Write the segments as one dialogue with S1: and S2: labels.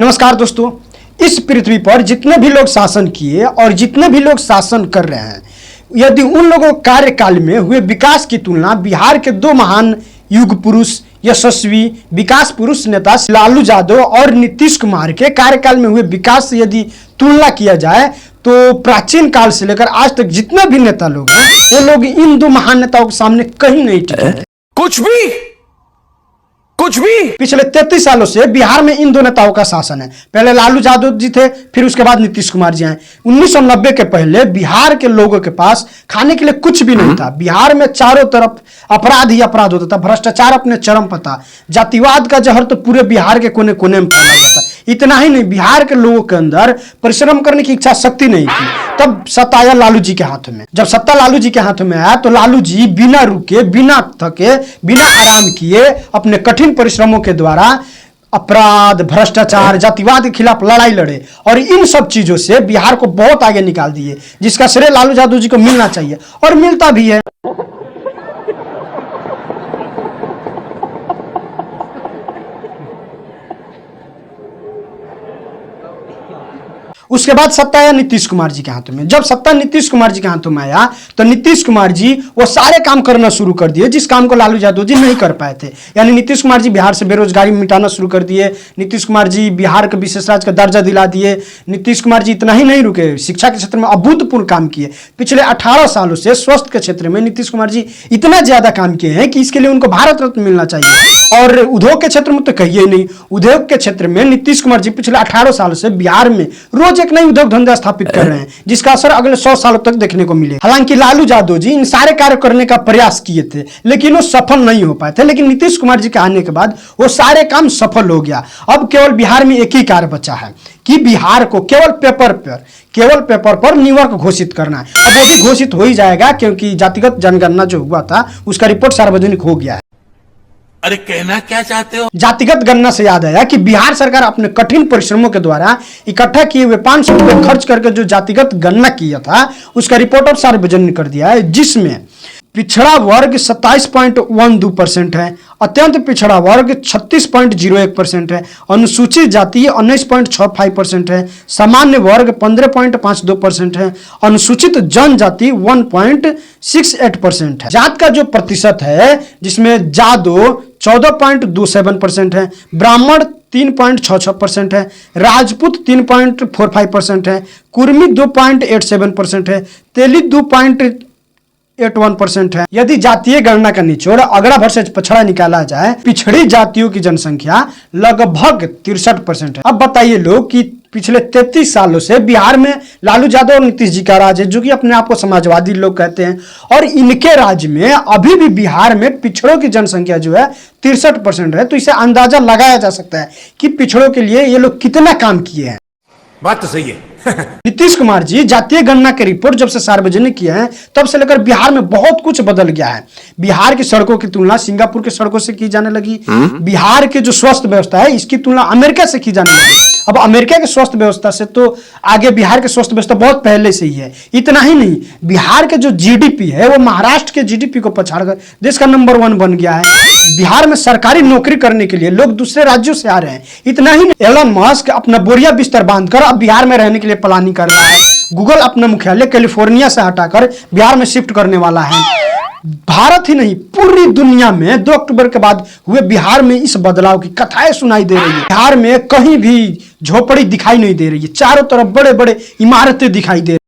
S1: नमस्कार दोस्तों, इस पृथ्वी पर जितने भी लोग शासन किए और जितने भी लोग शासन कर रहे हैं, यदि उन लोगों कार्यकाल में हुए विकास की तुलना बिहार के दो महान युग पुरुष यशस्वी विकास पुरुष नेता लालू यादव और नीतीश कुमार के कार्यकाल में हुए विकास से यदि तुलना किया जाए तो प्राचीन काल से लेकर आज तक जितने भी नेता लोग हैं वो लोग इन दो महान नेताओं के सामने कहीं नहीं टिके। कुछ भी पिछले 33 सालों से बिहार में इन दो नेताओं का शासन है। पहले लालू यादव जी थे, फिर उसके बाद नीतीश कुमार जी आए। 1990 के पहले बिहार के लोगों के पास खाने के लिए कुछ भी नहीं था। बिहार में चारों तरफ अपराध ही अपराध होता था, भ्रष्टाचार अपने चरम पर था, जातिवाद का जहर तो पूरे बिहार के कोने कोने में फैला हुआ था। इतना ही नहीं, बिहार के लोगों के अंदर परिश्रम करने की इच्छा शक्ति नहीं थी। तब सत्ता आया लालू जी के हाथों में। जब सत्ता लालू जी के हाथों में आया तो लालू जी बिना रुके, बिना थके, बिना आराम किए अपने कठिन परिश्रमों के द्वारा अपराध, भ्रष्टाचार, जातिवाद के खिलाफ लड़ाई लड़े और इन सब चीजों से बिहार को बहुत आगे निकाल दिए, जिसका श्रेय लालू यादव जी को मिलना चाहिए और मिलता भी है। उसके बाद सत्ता आया नीतीश कुमार जी के हाथों में। जब सत्ता नीतीश कुमार जी के हाथों में आया तो नीतीश कुमार जी वो सारे काम करना शुरू कर दिए जिस काम को लालू यादव जी नहीं कर पाए थे। यानी नीतीश कुमार जी बिहार से बेरोजगारी मिटाना शुरू कर दिए। नीतीश कुमार जी बिहार को विशेष राज्य का दर्जा दिला दिए। नीतीश कुमार जी इतना ही नहीं रुके, शिक्षा के क्षेत्र में अभूतपूर्व काम किए। पिछले 18 सालों से स्वास्थ्य के क्षेत्र में नीतीश कुमार जी इतना ज्यादा काम किए हैं कि इसके लिए उनको भारत रत्न मिलना चाहिए। और उद्योग के क्षेत्र में तो कहिए नहीं, उद्योग के क्षेत्र में नीतीश कुमार जी पिछले 18 सालों से बिहार में रोज एक नई उद्योग धंधा स्थापित कर रहे हैं, जिसका असर अगले 100 सालों तक देखने को मिले। हालांकि लालू यादव जी इन सारे कार्य करने का प्रयास किए थे लेकिन वो सफल नहीं हो पाए थे। लेकिन नीतीश कुमार जी के आने के बाद वो सारे काम सफल हो गया। अब केवल बिहार में एक ही कार्य बचा है कि बिहार को केवल पेपर पर निवर्क घोषित करना है। अब वो भी घोषित हो ही जाएगा क्योंकि जातिगत जनगणना जो हुआ था उसका रिपोर्ट सार्वजनिक हो गया है।
S2: अरे कहना क्या चाहते हो?
S1: जातिगत गणना से याद आया कि बिहार सरकार अपने कठिन परिश्रमों के द्वारा इकट्ठा किए हुए 500 रुपए खर्च करके जो जातिगत गणना किया था उसका रिपोर्ट और सार्वजनिक कर दिया है, जिसमें पिछड़ा वर्ग 27.12% है, अत्यंत पिछड़ा वर्ग 36.01% है, अनुसूचित जाति 19.65% है, सामान्य वर्ग 15.52% है, अनुसूचित जनजाति 1.68% है। जात का जो प्रतिशत है जिसमें जादव 14.27% है, ब्राह्मण 3.66% है, राजपूत 3.45% है, कुर्मी 2.87% है, तेली 2.81% है। यदि जातीय गणना का निचोड़ अगड़ा भर से पछड़ा निकाला जाए, पिछड़ी जातियों की जनसंख्या लगभग 63% है। अब बताइए लोग कि पिछले 33 सालों से बिहार में लालू यादव और नीतीश जी का राज है, जो कि अपने आप को समाजवादी लोग कहते हैं, और इनके राज्य में अभी भी बिहार में पिछड़ों की जनसंख्या जो है 63% है। तो इसे अंदाजा लगाया जा सकता है कि पिछड़ों के लिए ये लोग कितना काम किए हैं।
S2: बात तो सही है।
S1: नीतीश कुमार जी जातीय गणना के रिपोर्ट जब से सार्वजनिक किए हैं तब से लेकर बिहार में बहुत कुछ बदल गया है। बिहार की सड़कों की तुलना सिंगापुर के सड़कों से की जाने लगी। बिहार की जो स्वास्थ्य व्यवस्था है इसकी तुलना अमेरिका से की जाने लगी। अब अमेरिका के स्वास्थ्य व्यवस्था से तो आगे बिहार की स्वास्थ्य व्यवस्था बहुत पहले से ही है। इतना ही नहीं, बिहार के जो जीडीपी है वो महाराष्ट्र के जीडीपी को पछाड़कर देश का नंबर 1 बन गया है। बिहार में सरकारी नौकरी करने के लिए लोग दूसरे राज्यों से आ रहे हैं। इतना ही नहीं, एलन मस्क अपना बोरिया बिस्तर बांधकर अब बिहार में रहने के लिए प्लानिंग कर रहा है। गूगल अपना मुख्यालय कैलिफोर्निया से हटाकर बिहार में शिफ्ट करने वाला है। भारत ही नहीं, पूरी दुनिया में 2 अक्टूबर के बाद हुए बिहार में इस बदलाव की कथाएं सुनाई दे रही है। बिहार में कहीं भी झोपड़ी दिखाई नहीं दे रही है, चारों तरफ बड़े बड़े इमारतें दिखाई दे रही है।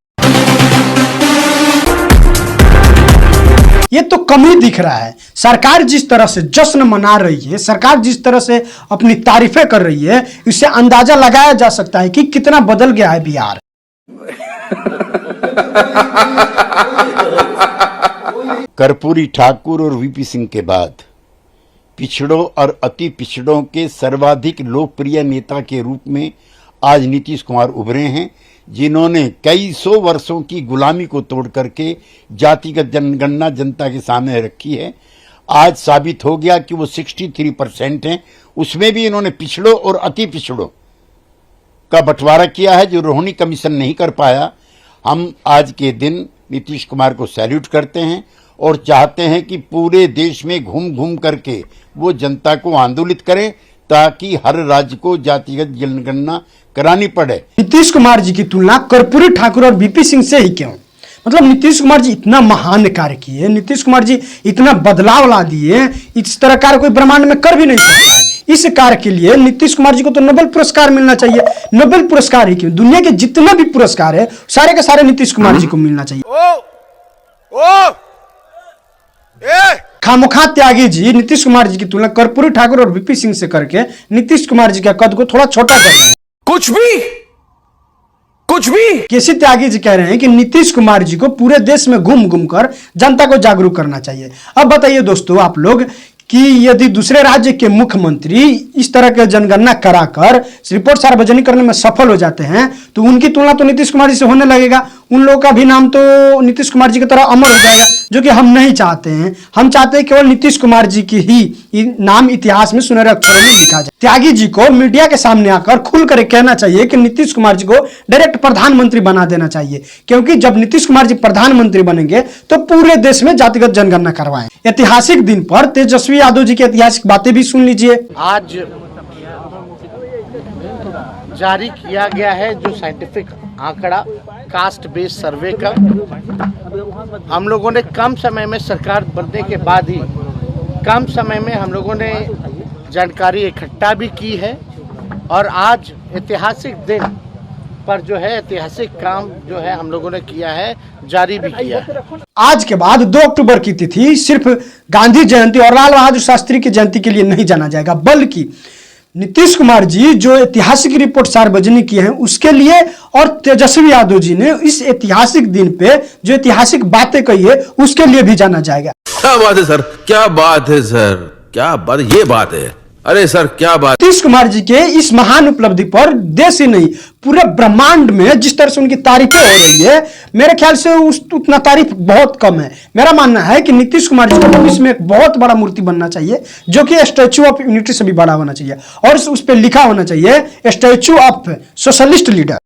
S1: ये तो कम ही दिख रहा है। सरकार जिस तरह से जश्न मना रही है, सरकार जिस तरह से अपनी तारीफें कर रही है, इससे अंदाजा लगाया जा सकता है कि कितना बदल गया है बिहार।
S3: कर्पूरी ठाकुर और वीपी सिंह के बाद पिछड़ों और अति पिछड़ों के सर्वाधिक लोकप्रिय नेता के रूप में आज नीतीश कुमार उभरे हैं, जिन्होंने कई सौ वर्षों की गुलामी को तोड़ करके जातिगत जनगणना जनता के सामने रखी है। आज साबित हो गया कि वो 63% हैं। उसमें भी इन्होंने पिछड़ों और अति पिछड़ों का बंटवारा किया है, जो रोहिणी कमीशन नहीं कर पाया। हम आज के दिन नीतीश कुमार को सैल्यूट करते हैं और चाहते हैं कि पूरे देश में घूम घूम करके वो जनता को आंदोलित करें, ताकि हर राज्य को जातिगत जनगणना करानी पड़े।
S1: नीतीश कुमार जी की तुलना कर्पूरी ठाकुर और वीपी सिंह से ही क्यों? मतलब नीतीश कुमार जी इतना महान कार्य किए, नीतीश कुमार जी इतना बदलाव ला दिए, इस तरह कार्य कोई ब्रह्मांड में कर भी नहीं सकता है। इस कार्य के लिए नीतीश कुमार जी को तो नोबेल पुरस्कार मिलना चाहिए। नोबेल पुरस्कार ही क्यों, दुनिया के जितना भी पुरस्कार है सारे के सारे नीतीश कुमार जी को मिलना चाहिए। खामोखा त्यागी जी नीतीश कुमार जी की तुलना कर्पूरी ठाकुर और वीपी सिंह से करके नीतीश कुमार जी का कद को थोड़ा छोटा कर रहे हैं।
S2: कुछ भी
S1: केसी त्यागी जी कह रहे हैं कि नीतीश कुमार जी को पूरे देश में घूम घूम कर जनता को जागरूक करना चाहिए। अब बताइए दोस्तों आप लोग कि यदि दूसरे राज्य के मुख्यमंत्री इस तरह के जनगणना कराकर रिपोर्ट सार्वजनिक करने में सफल हो जाते हैं तो उनकी तुलना तो नीतीश कुमार जी से होने लगेगा। उन लोगों का भी नाम तो नीतीश कुमार जी की तरह अमर हो जाएगा, जो कि हम नहीं चाहते हैं। हम चाहते हैं केवल नीतीश कुमार जी की ही नाम इतिहास में सुनहरे अक्षरों में लिखा जाए। त्यागी जी को मीडिया के सामने आकर खुलकर कहना चाहिए कि नीतीश कुमार जी को डायरेक्ट प्रधानमंत्री बना देना चाहिए, क्योंकि जब नीतीश कुमार जी प्रधानमंत्री बनेंगे तो पूरे देश में जातिगत जनगणना करवाएं। ऐतिहासिक दिन पर तेजस्वी यादव जी की ऐतिहासिक बातें भी सुन लीजिए।
S4: आज जारी किया गया है जो साइंटिफिक आंकड़ा कास्ट बेस्ड सर्वे का, हम लोगों ने कम समय में सरकार बनने के बाद ही कम समय में हम लोगों ने जानकारी इकट्ठा भी की है और आज ऐतिहासिक दिन पर जो है ऐतिहासिक काम जो है हम लोगों ने किया है, जारी भी किया है।
S1: आज के बाद 2 अक्टूबर की तिथि सिर्फ गांधी जयंती और लाल बहादुर शास्त्री की जयंती के लिए नहीं जाना जाएगा, बल्कि नीतीश कुमार जी जो ऐतिहासिक रिपोर्ट सार्वजनिक किए हैं उसके लिए और तेजस्वी यादव जी ने इस ऐतिहासिक दिन पे जो ऐतिहासिक बातें कही है उसके लिए भी जाना जाएगा।
S2: क्या बात है सर, क्या बात है सर, क्या बात, ये बात है, अरे सर क्या बात।
S1: नीतीश कुमार जी के इस महान उपलब्धि पर देश ही नहीं पूरे ब्रह्मांड में जिस तरह से उनकी तारीफें हो रही है, मेरे ख्याल से उतना तारीफ बहुत कम है। मेरा मानना है कि नीतीश कुमार जी को भविष्य में एक बहुत बड़ा मूर्ति बनना चाहिए, जो कि स्टैच्यू ऑफ यूनिटी से भी बड़ा होना चाहिए और उस पर लिखा होना चाहिए स्टैच्यू ऑफ सोशलिस्ट लीडर।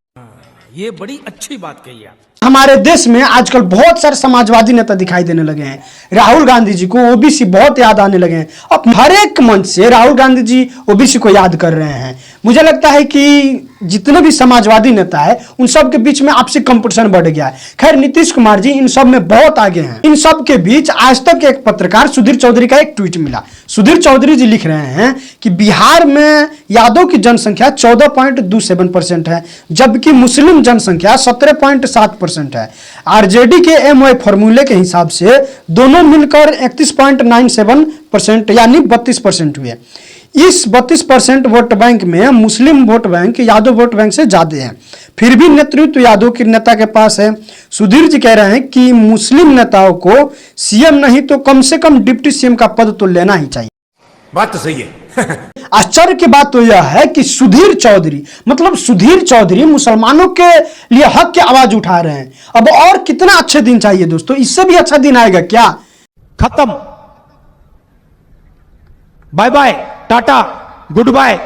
S2: ये बड़ी अच्छी बात कही आप।
S1: हमारे देश में आजकल बहुत सारे समाजवादी नेता दिखाई देने लगे हैं। राहुल गांधी जी को ओबीसी बहुत याद आने लगे हैं। अब हर एक मंच से राहुल गांधी जी ओबीसी को याद कर रहे हैं। मुझे लगता है कि जितने भी समाजवादी नेता है उन सब के बीच में आपसी कंपटीशन बढ़ गया है। खैर नीतीश कुमार जी इन सब में बहुत आगे हैं। इन सब के बीच आज तक के एक पत्रकार सुधीर चौधरी का एक ट्वीट मिला। सुधीर चौधरी जी लिख रहे हैं कि बिहार में यादव की जनसंख्या 14.27% है, जबकि मुस्लिम जनसंख्या 17.7% है। आरजेडी के एमवाई फॉर्मूले के हिसाब से दोनों मिलकर 31.97% यानी 32% हुए। इस 32% वोट बैंक में मुस्लिम vote bank Yadav vote bank से ज्यादा है, फिर भी नेतृत्व यादव के नेता के पास है। सुधीर जी कह रहे हैं कि मुस्लिम नेताओं को सीएम नहीं तो कम से कम डिप्टी सीएम का पद तो लेना ही चाहिए।
S2: बात तो सही है।
S1: आश्चर्य की बात तो यह है कि सुधीर चौधरी मुसलमानों के लिए हक की आवाज उठा रहे हैं। अब और कितना अच्छे दिन चाहिए दोस्तों, इससे भी अच्छा दिन आएगा क्या?
S5: खत्म, bye bye, ta-ta, good bye.